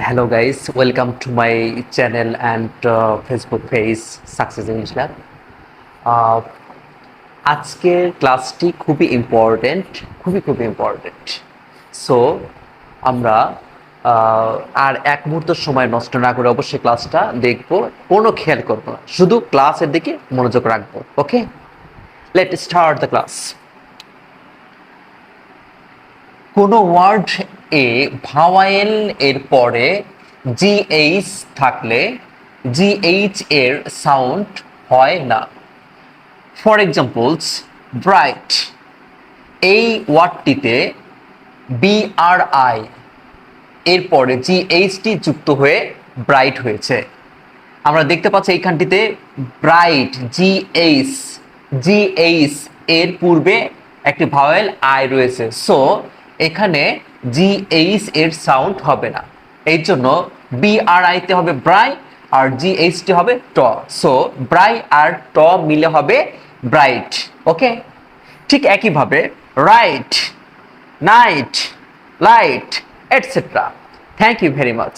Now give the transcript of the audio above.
Hello guys, welcome to my channel and Facebook page Success English Lab. Uh, আজকের ক্লাসটি খুবই important. So আমরা আর এক মুহূর্ত সময় নষ্ট না করে অবশ্যই ক্লাসটা দেখবো, কোনো খেয়াল করবো না, শুধু ক্লাসের দিকে মনোযোগ রাখবো। ওকে, লেট স্টার্ট দ্য ক্লাস। কোনো ওয়ার্ড এ ভাওয়েল এর পরে জিএইচ থাকলে জিএইচ এর সাউন্ড হয় না। ফর এক্সাম্পলস, ব্রাইট, এই ওয়ার্ডটিতে বিআরআই এর পরে জিএইচটি যুক্ত হয়ে ব্রাইট হয়েছে। আমরা দেখতে পাচ্ছি এইখানটিতে ব্রাইট জিএইচ এর পূর্বে একটি ভাওয়েল আই রয়েছে, সো এখানে জিএইচ এর সাউন্ড হবে না। এই জন্য বিআরআইতে হবে ব্রাই আর জিএইচটি হবে ট, সো ব্রাই আর ট মিলে হবে ব্রাইট। ওকে, ঠিক একইভাবে right, night, light, etcetera. Thank you very much.